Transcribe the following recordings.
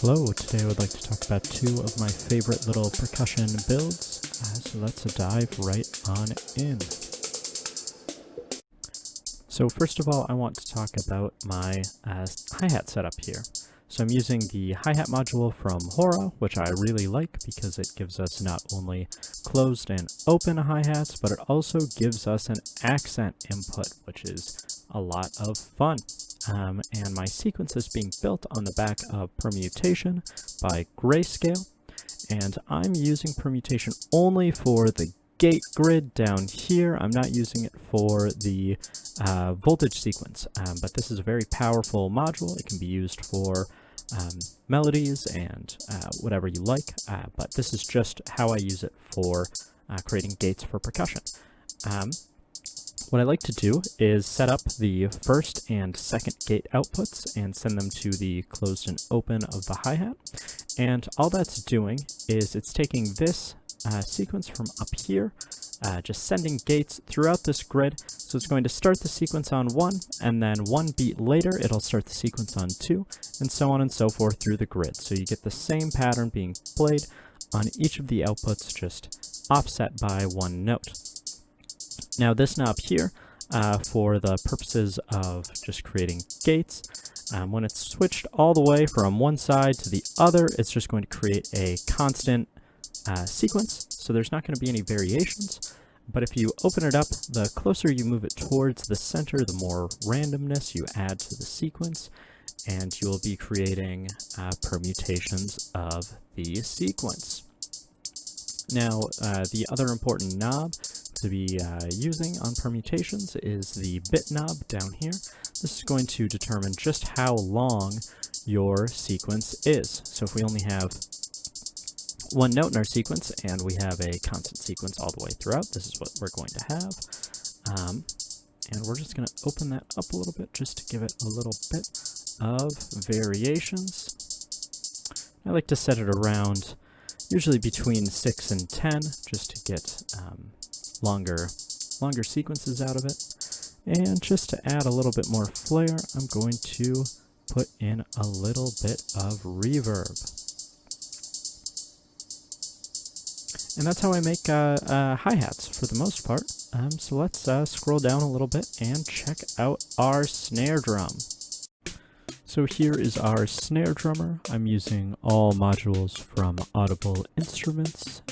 Hello, today I would like to talk about two of my favorite little percussion builds, so let's dive right on in. So first of all, I want to talk about my hi-hat setup here. So I'm using the hi-hat module from Hora, which I really like because it gives us not only closed and open hi-hats, but it also gives us an accent input, which is a lot of fun. And my sequence is being built on the back of Permutation by Grayscale, and I'm using Permutation only for the gate grid down here. I'm not using it for the voltage sequence, but this is a very powerful module. It can be used for melodies and whatever you like, but this is just how I use it for creating gates for percussion. What I like to do is set up the first and second gate outputs and send them to the closed and open of the hi-hat. And all that's doing is it's taking this sequence from up here, just sending gates throughout this grid. So it's going to start the sequence on 1, and then 1 beat later it'll start the sequence on 2, and so on and so forth through the grid. So you get the same pattern being played on each of the outputs, just offset by 1 note. Now this knob here, for the purposes of just creating gates, when it's switched all the way from one side to the other, it's just going to create a constant sequence, so there's not going to be any variations. But if you open it up, the closer you move it towards the center, the more randomness you add to the sequence, and you'll be creating permutations of the sequence. Now, the other important knob to be using on permutations is the bit knob down here. This is going to determine just how long your sequence is. So if we only have one note in our sequence and we have a constant sequence all the way throughout, this is what we're going to have. And we're just going to open that up a little bit just to give it a little bit of variations. I like to set it around usually between 6 and 10 just to get longer sequences out of it. And just to add a little bit more flair, I'm going to put in a little bit of reverb. And that's how I make hi-hats for the most part. So let's scroll down a little bit and check out our snare drum. So here is our snare drummer. I'm using all modules from Audible Instruments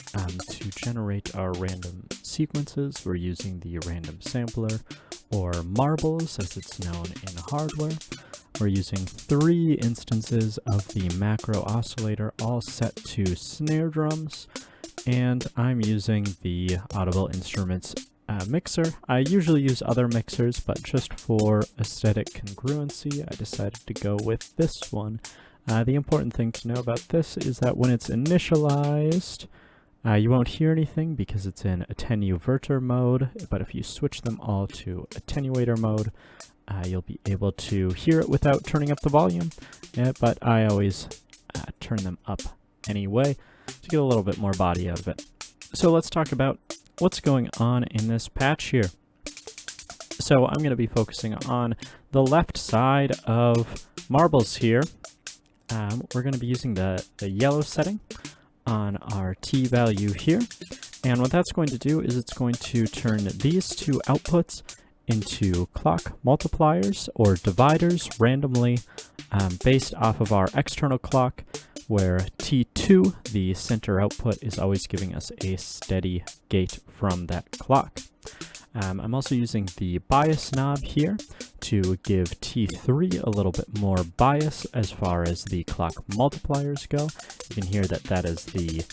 to generate our random sequences. We're using the random sampler, or marbles as it's known in hardware. We're using 3 instances of the macro oscillator, all set to snare drums. And I'm using the Audible Instruments mixer. I usually use other mixers, but just for aesthetic congruency, I decided to go with this one. The important thing to know about this is that when it's initialized, you won't hear anything because it's in attenuverter mode, but if you switch them all to attenuator mode, you'll be able to hear it without turning up the volume, but I always turn them up anyway to get a little bit more body out of it. So let's talk about what's going on in this patch here. So I'm going to be focusing on the left side of marbles here. We're going to be using the yellow setting on our T value here. And what that's going to do is it's going to turn these 2 outputs into clock multipliers or dividers randomly based off of our external clock, where T2, the center output, is always giving us a steady gate from that clock. I'm also using the bias knob here to give T3 a little bit more bias as far as the clock multipliers go. You can hear that that is the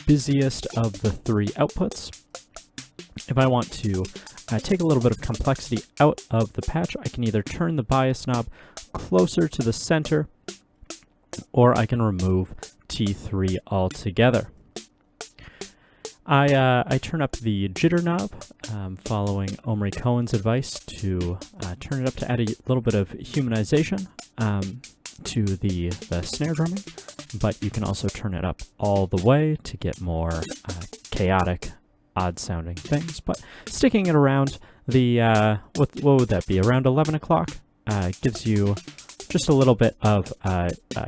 busiest of the 3 outputs. If I want to take a little bit of complexity out of the patch, I can either turn the bias knob closer to the center, or I can remove T3 altogether. I turn up the jitter knob, following Omri Cohen's advice to turn it up to add a little bit of humanization to the snare drumming, but you can also turn it up all the way to get more chaotic, odd-sounding things. But sticking it around the, what would that be, around 11 o'clock, gives you just a little bit of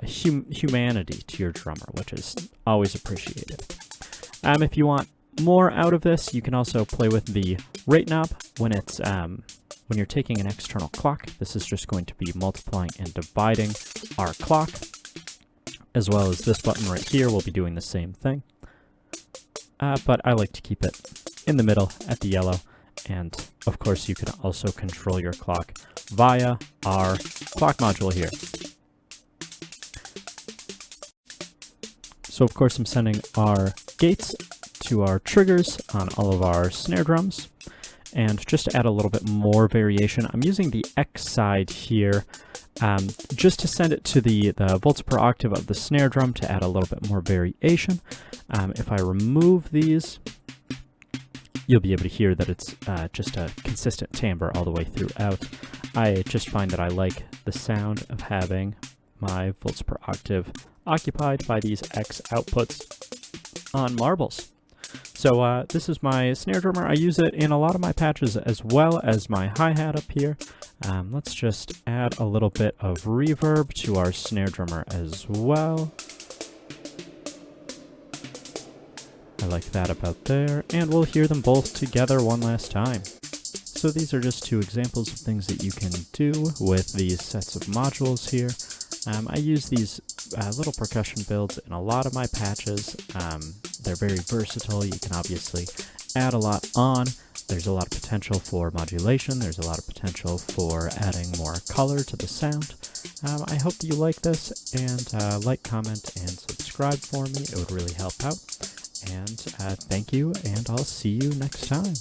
humanity to your drummer, which is always appreciated. If you want more out of this, you can also play with the rate knob when it's when you're taking an external clock. This is just going to be multiplying and dividing our clock, as well as this button right here will be doing the same thing. But I like to keep it in the middle at the yellow, and of course you can also control your clock via our clock module here. So of course I'm sending our gates to our triggers on all of our snare drums. And just to add a little bit more variation, I'm using the X side here just to send it to the volts per octave of the snare drum to add a little bit more variation. If I remove these, you'll be able to hear that it's just a consistent timbre all the way throughout. I just find that I like the sound of having my volts per octave occupied by these X outputs on marbles. So this is my snare drummer. I use it in a lot of my patches as well as my hi-hat up here. Let's just add a little bit of reverb to our snare drummer as well. I like that about there, and we'll hear them both together one last time. So these are just two examples of things that you can do with these sets of modules here. I use these little percussion builds in a lot of my patches. They're very versatile. You can obviously add a lot on. There's a lot of potential for modulation. There's a lot of potential for adding more color to the sound. I hope that you like this, and like, comment, and subscribe for me. It would really help out. And thank you, and I'll see you next time.